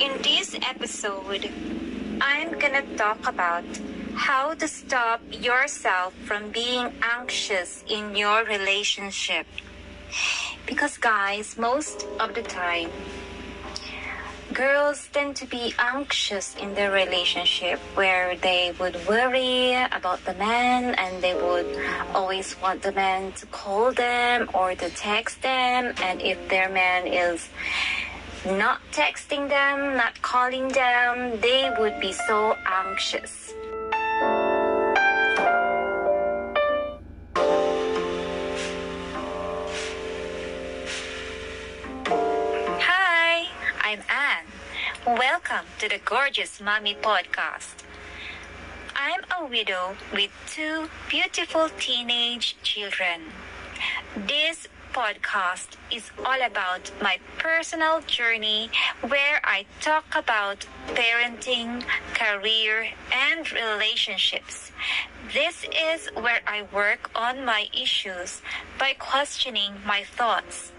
In this episode, I'm gonna talk about how to stop yourself from being anxious in your relationship. Because guys, most of the time, girls tend to be anxious in their relationship where they would worry about the man and they would always want the man to call them or to text them, and if their man is not texting them, not calling them, they would be so anxious. Hi, I'm Anne. Welcome to the Gorgeous Mommy Podcast. I'm a widow with two beautiful teenage children. This podcast is all about my personal journey where I talk about parenting, career, and relationships. This is where I work on my issues by questioning my thoughts.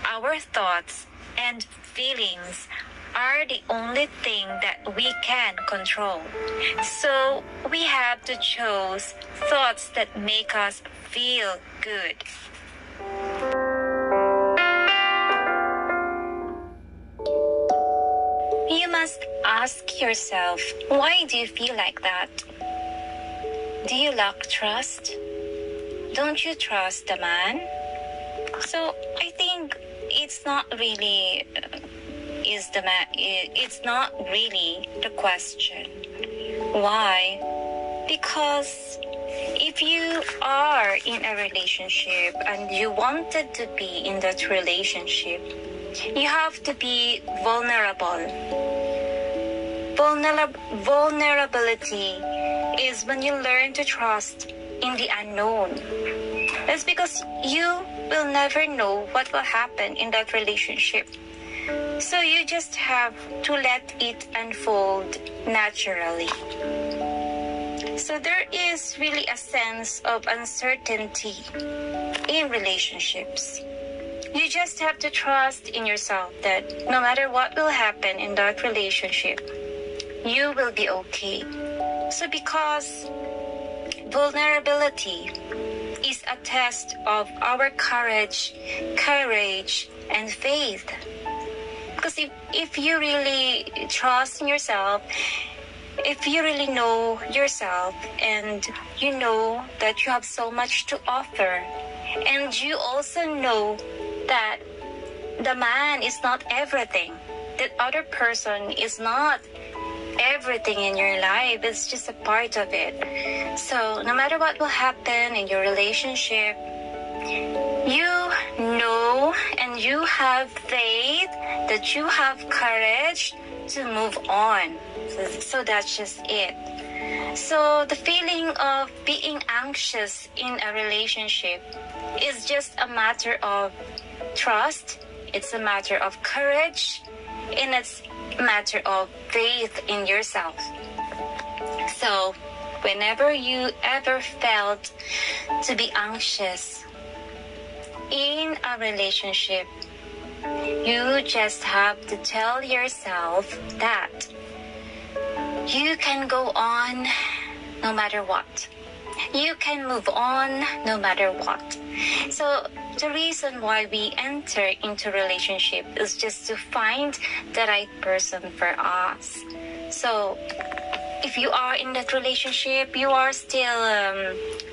Our thoughts and feelings are the only thing that we can control. So we have to choose thoughts that make us feel good. You must ask yourself, why do you feel like that? Do you lack trust? Don't you trust the man? So I think it's not really it's not really the question. Why? Because if you are in a relationship and you wanted to be in that relationship, you have to be vulnerable. Vulnerability is when you learn to trust in the unknown. That's because you will never know what will happen in that relationship. So you just have to let it unfold naturally. So there is really a sense of uncertainty in relationships. You just have to trust in yourself that no matter what will happen in that relationship, you will be okay. So because vulnerability is a test of our courage, and faith. Because if you really trust in yourself, if you really know yourself and you know that you have so much to offer, and you also know that the man is not everything, that other person is not everything in your life, it's just a part of it. So no matter what will happen in your relationship, you know and you have faith that you have courage to move on. So that's just it. So the feeling of being anxious in a relationship is just a matter of trust, it's a matter of courage, and it's a matter of faith in yourself. So whenever you ever felt to be anxious in a relationship, you just have to tell yourself that you can go on no matter what. You can move on no matter what. So the reason why we enter into relationship is just to find the right person for us. So if you are in that relationship, you are still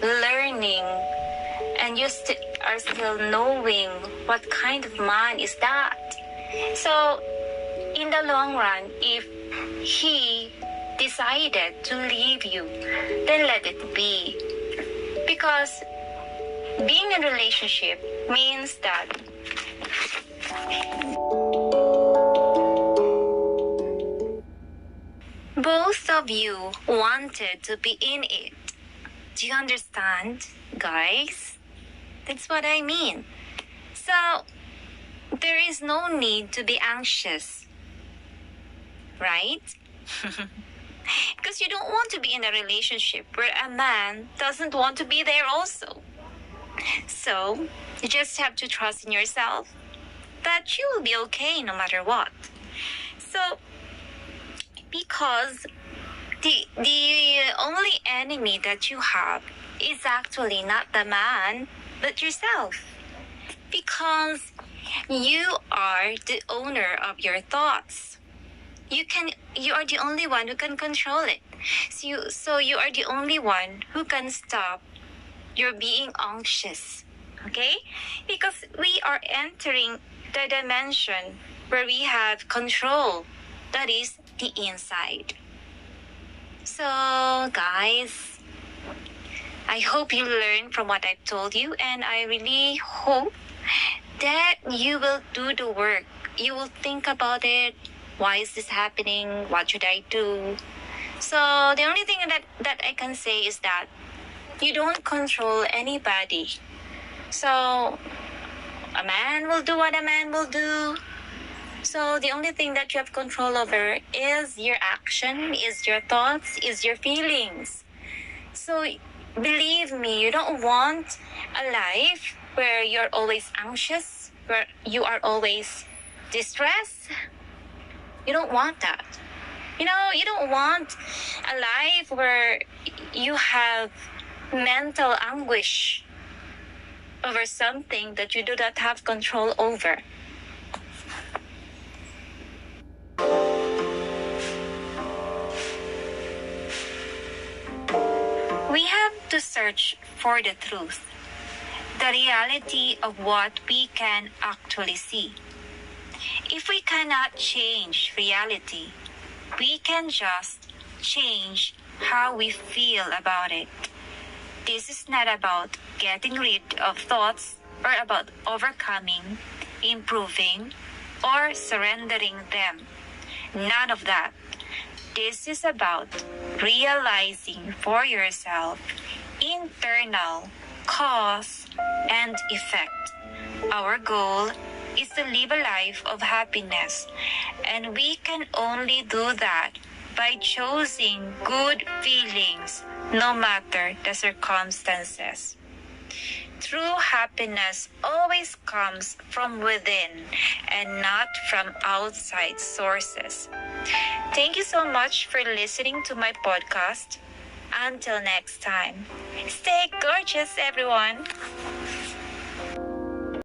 learning, and you are still knowing what kind of man is that. So in the long run, if he decided to leave you, then let it be. Because being in a relationship means that both of you wanted to be in it. Do you understand, guys? That's what I mean. So there is no need to be anxious, right? Because you don't want to be in a relationship where a man doesn't want to be there also. So you just have to trust in yourself that you will be okay no matter what. So because the only enemy that you have is actually not the man, but yourself. Because you are the owner of your thoughts. You are the only one who can control it. So you are the only one who can stop your being anxious. Okay? Because we are entering the dimension where we have control. That is the inside. So, guys, I hope you learn from what I've told you, and I really hope that you will do the work. You will think about it. Why is this happening? What should I do? So the only thing that I can say is that you don't control anybody. So a man will do what a man will do. So the only thing that you have control over is your action, is your thoughts, is your feelings. So believe me, you don't want a life where you're always anxious, where you are always distressed. You don't want that. You don't want a life where you have mental anguish over something that you do not have control over. We have to search for the truth, the reality of what we can actually see. If we cannot change reality, we can just change how we feel about it. This is not about getting rid of thoughts or about overcoming, improving, or surrendering them. None of that. This is about realizing for yourself internal cause and effect. Our goal is to live a life of happiness, and we can only do that by choosing good feelings no matter the circumstances. True happiness always comes from within and not from outside sources. Thank you so much for listening to my podcast. Until next time, stay gorgeous, everyone.